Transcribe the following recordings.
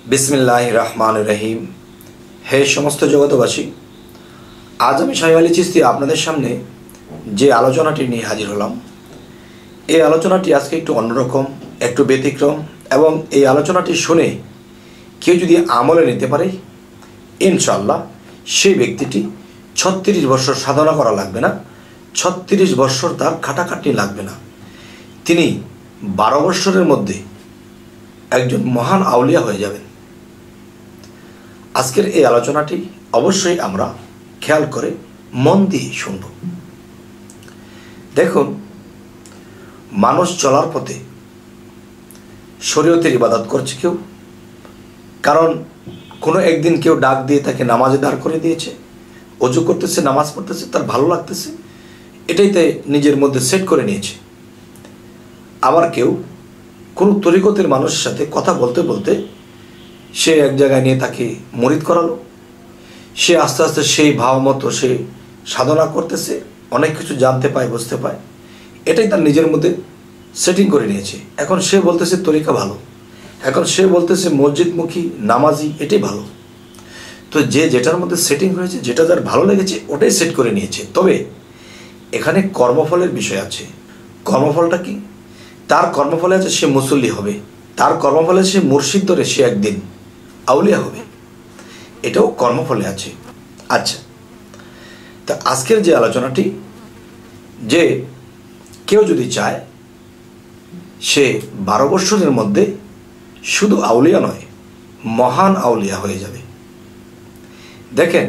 बिस्मिल्लाहिर रहमानिर रहीम। हे समस्त जगतबासी, आज আমি সাহেব আলী চিশতি আপনাদের সামনে যে আলোচনাটি নিয়ে হাজির হলাম, এই আলোচনাটি আজকে একটু অন্যরকম, একটু ব্যতিক্রম, এবং এই আলোচনাটি শুনে কেউ যদি আমলে নিতে পারে ইনশাআল্লাহ সেই ব্যক্তিটি ৩৬ বছর সাধনা করা লাগবে না, ৩৬ বছর তার খাটাখাটনি লাগবে না, তিনি ১২ বছরের মধ্যে একজন মহান আউলিয়া হয়ে যাবেন। আজকের এই আলোচনাটি অবশ্যই আমরা খেয়াল করে মন দিয়ে শুনব। দেখুন, মানুষ চলার পথে শরীয়তের ইবাদত করছে কেউ, কারণ কোনো একদিন কেউ ডাক দিয়ে তাকে নামাজে দাঁড় করে দিয়েছে, অজু করতেছে, নামাজ পড়তেছে, তার ভালো লাগতেছে, এটাই তাই নিজের মধ্যে সেট করে নিয়েছে। আবার কেউ কোনো তরিকতের মানুষের সাথে কথা বলতে বলতে সে এক জায়গায় নিয়ে তাকে মুরিদ করালো, সে আস্তে আস্তে সেই ভাব মতো সে সাধনা করতেছে, অনেক কিছু জানতে পায়, বুঝতে পায়, এটাই তার নিজের মধ্যে সেটিং করে নিয়েছে। এখন সে বলতেছে তরিকা ভালো, এখন সে বলতেছে মসজিদমুখী নামাজি, এটাই ভালো। তো যে যেটার মধ্যে সেটিং হয়েছে, যেটা যার ভালো লেগেছে ওটাই সেট করে নিয়েছে। তবে এখানে কর্মফলের বিষয় আছে। কর্মফলটা কি? তার কর্মফলে আছে সে মুসল্লি হবে, তার কর্মফলে সে মুর্শিদ ধরে সে একদিন আউলিয়া হবে, এটাও কর্মফলে আছে। আচ্ছা, তা আজকের যে আলোচনাটি, যে কেউ যদি চায় সে ১২ বছরের মধ্যে শুধু আউলিয়া নয়, মহান আউলিয়া হয়ে যাবে। দেখেন,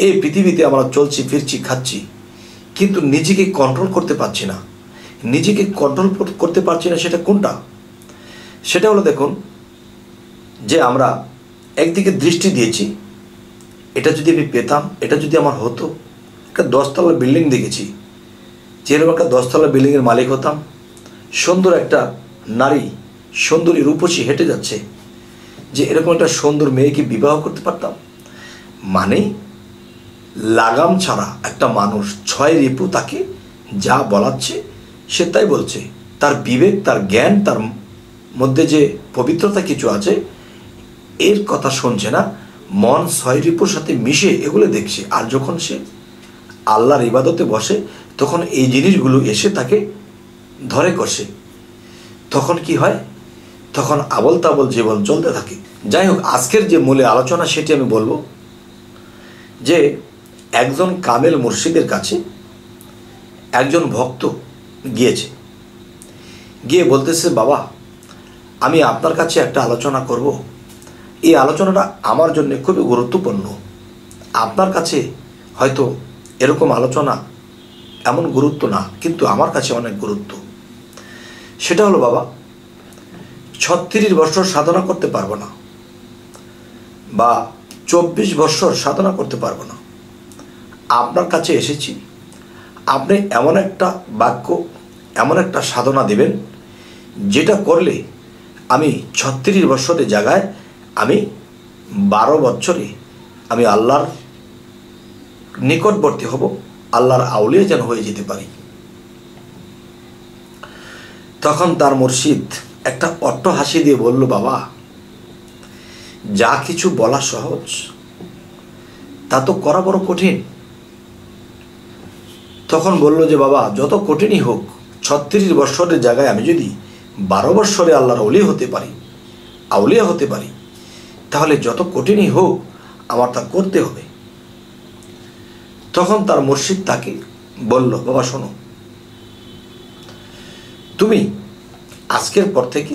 এই পৃথিবীতে আমরা চলছি ফিরছি খাচ্ছি, কিন্তু নিজেকে কন্ট্রোল করতে পারছি না। নিজেকে কন্ট্রোল করতে পারছি না, সেটা কোনটা? সেটা হলো, দেখুন, যে আমরা একদিকে দৃষ্টি দিয়েছি, এটা যদি আমি পেতাম, এটা যদি আমার হতো, একটা 10তলা বিল্ডিং দেখেছি, যেরকম একটা 10তলা বিল্ডিংয়ের মালিক হতাম, সুন্দর একটা নারী, সুন্দরী রূপসী হেঁটে যাচ্ছে, যে এরকম একটা সুন্দর মেয়েকে বিবাহ করতে পারতাম। মানে লাগাম ছাড়া একটা মানুষ ৬ রিপু তাকে যা বলাচ্ছে সে তাই বলছে। তার বিবেক, তার জ্ঞান, তার মধ্যে যে পবিত্রতা কিছু আছে, এর কথা শুনছে না, মন ৬ রিপুর সাথে মিশে এগুলো দেখছে। আর যখন সে আল্লাহর ইবাদতে বসে, তখন এই জিনিসগুলো এসে তাকে ধরে কষে। তখন কি হয়? তখন আবল তাবল জীবন চলতে থাকে। যাই হোক, আজকের যে মূলে আলোচনা সেটি আমি বলবো, যে একজন কামেল মুর্শিদের কাছে একজন ভক্ত গিয়েছে, গিয়ে বলতেছে, বাবা, আমি আপনার কাছে একটা আলোচনা করব, এই আলোচনাটা আমার জন্য খুবই গুরুত্বপূর্ণ। আপনার কাছে হয়তো এরকম আলোচনা এমন গুরুত্ব না, কিন্তু আমার কাছে অনেক গুরুত্ব। সেটা হলো, বাবা, ৩৬ বছর সাধনা করতে পারবো না, বা ২৪ বছর সাধনা করতে পারবো না। আপনার কাছে এসেছি, আপনি এমন একটা বাক্য, এমন একটা সাধনা দেবেন, যেটা করলে আমি ৩৬ বছরের জায়গায় আমি ১২ বছরে আমি আল্লাহর নিকটবর্তী হব, আল্লাহর আউলিয়া যেন হয়ে যেতে পারি। তখন তার মুর্শিদ একটা অট্ট হাসি দিয়ে বলল, বাবা, যা কিছু বলা সহজ, তা তো করা বড় কঠিন। তখন বলল যে, বাবা, যত কঠিনই হোক, ৩৬ বছরের জায়গায় আমি যদি ১২ বছরে আল্লাহর অলি হতে পারি, আউলিয়া হতে পারি, তাহলে যত কঠিনই হোক আমার তা করতে হবে। তখন তার মুর্শিদ তাকে বলল, বাবা শোনো, তুমি আজকের পর থেকে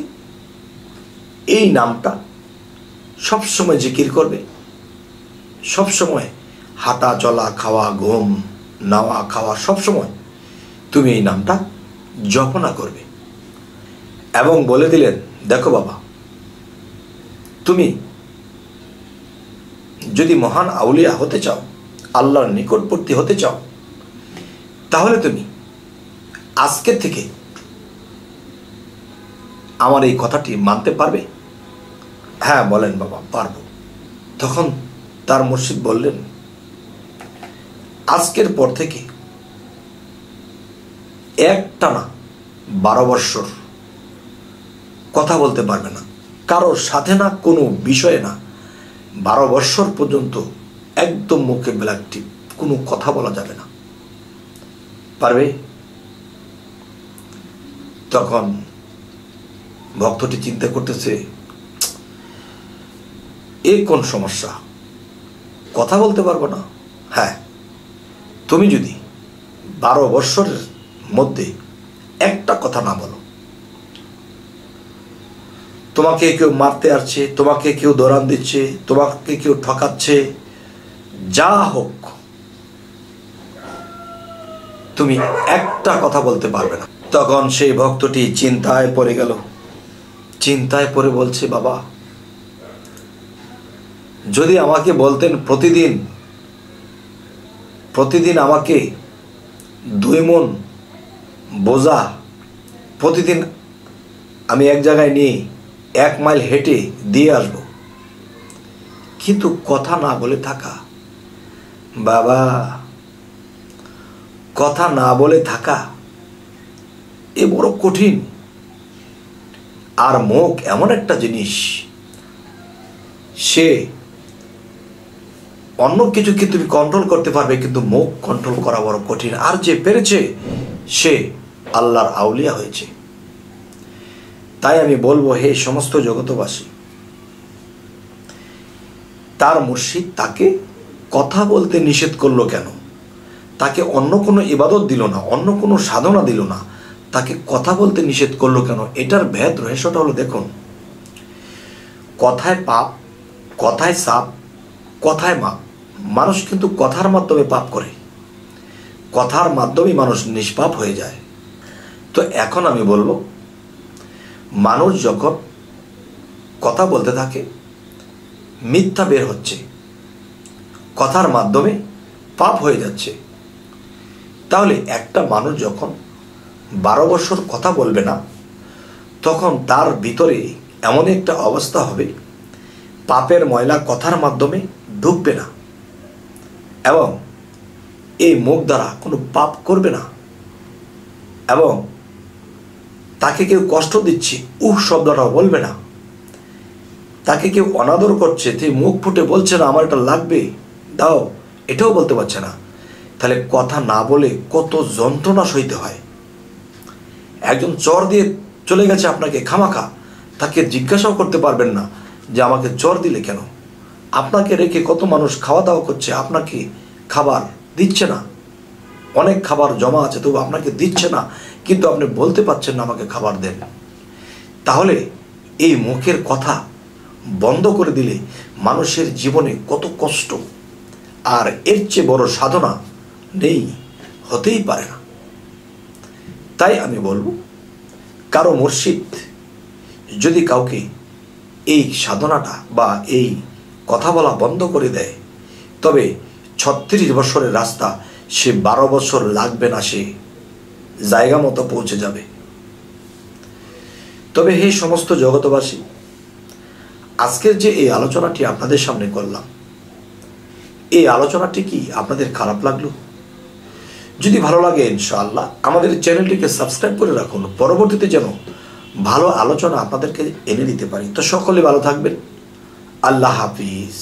এই নামটা সবসময় জিকির করবে, সবসময় হাঁটা চলা, খাওয়া, ঘুম, নাওয়া, খাওয়া, সবসময় তুমি এই নামটা জপনা করবে। এবং বলে দিলেন, দেখো বাবা, তুমি যদি মহান আউলিয়া হতে চাও, আল্লাহর নিকটবর্তী হতে চাও, তাহলে তুমি আজকে থেকে আমার এই কথাটি মানতে পারবে? হ্যাঁ, বলেন বাবা, পারবো। তখন তার মুর্শিদ বললেন, আজকের পর থেকে একটানা ১২ বৎসর কথা বলতে পারবে না, কারোর সাথে না, কোনো বিষয়ে না, 12 বৎসর পর্যন্ত একদম মুখে ব্ল্যাক টিপ, কোনো কথা বলা যাবে না। পারবে? তখন ভক্তটি চিন্তা করতেছে, এ কোন সমস্যা, কথা বলতে পারবো না? হ্যাঁ, তুমি যদি 12 বৎসরের মধ্যে একটা কথা না বলো, তোমাকে কেউ মারতে আসছে, তোমাকে কেউ দৌড়ান দিচ্ছে, তোমাকে কেউ ঠকাচ্ছে, যা হোক, তুমি একটা কথা বলতে পারবে না। তখন সেই ভক্তটি চিন্তায় পড়ে গেল। চিন্তায় পড়ে বলছে, বাবা, যদি আমাকে বলতেন প্রতিদিন আমাকে 2 মণ বোঝা প্রতিদিন আমি এক জায়গায় নিয়ে 1 মাইল হেঁটে দিয়ে আসব, কিন্তু কথা না বলে থাকা, বাবা, কথা না বলে থাকা এ বড় কঠিন। আর মুখ এমন একটা জিনিস, সে অন্য কিছুকে তুমি কন্ট্রোল করতে পারবে, কিন্তু মুখ কন্ট্রোল করা বড় কঠিন। আর যে পেরেছে সে আল্লাহর আউলিয়া হয়েছে। তাই আমি বলবো, হে সমস্ত জগতবাসী, তার মুর্শিদ তাকে কথা বলতে নিষেধ করলো কেন? তাকে অন্য কোনো ইবাদত দিল না, অন্য কোনো সাধনা দিল না, তাকে কথা বলতে নিষেধ করলো কেন? এটার ভেদ রহস্যটা হলো, দেখুন, কথায় পাপ, কথায় সাপ, কথায় মাপ। মানুষ কিন্তু কথার মাধ্যমে পাপ করে, কথার মাধ্যমে মানুষ নিষ্পাপ হয়ে যায়। তো এখন আমি বলবো, মানুষ যখন কথা বলতে থাকে, মিথ্যা বের হচ্ছে, কথার মাধ্যমে পাপ হয়ে যাচ্ছে। তাহলে একটা মানুষ যখন 12 বছর কথা বলবে না, তখন তার ভিতরে এমন একটা অবস্থা হবে, পাপের ময়লা কথার মাধ্যমে ঢুকবে না, এবং এই মুখ দ্বারা কোনো পাপ করবে না, এবং তাকে কেউ কষ্ট দিচ্ছে শব্দটাও বলবে না, তাকে কেউ অনাদর করছে, তুই মুখ ফুটে বলছে না আমার এটা লাগবে, দাও, এটাও বলতে পারছে না। তাহলে কথা না বলে কত যন্ত্রণা সইতে হয়। একজন চর দিয়ে চলে গেছে আপনাকে খামাখা, তাকে জিজ্ঞাসাও করতে পারবেন না যে আমাকে চর দিলে কেন। আপনাকে রেখে কত মানুষ খাওয়া দাওয়া করছে, আপনাকে খাবার দিচ্ছে না, অনেক খাবার জমা আছে তবু আপনাকে দিচ্ছে না, কিন্তু আপনি বলতে পারছেন না আমাকে খাবার দেন। তাহলে এই মুখের কথা বন্ধ করে দিলে মানুষের জীবনে কত কষ্ট, আর এর চেয়ে বড় সাধনা নেই, হতেই পারে না। তাই আমি বলবো, কারো মুর্শিদ যদি কাউকে এই সাধনাটা বা এই কথা বলা বন্ধ করে দেয়, তবে 36 বছরের রাস্তা সে 12 বছর লাগবে না, সে জায়গা মতো পৌঁছে যাবে। তবে হে সমস্ত জগতবাসী, আজকের যে এই আলোচনাটি আপনাদের সামনে করলাম, এই আলোচনাটি কি আপনাদের খারাপ লাগলো? যদি ভালো লাগে, ইনশাআল্লাহ আমাদের চ্যানেলটিকে সাবস্ক্রাইব করে রাখুন, পরবর্তীতে যেন ভালো আলোচনা আপনাদেরকে এনে দিতে পারি। তো সকলে ভালো থাকবেন। আল্লাহ হাফিজ।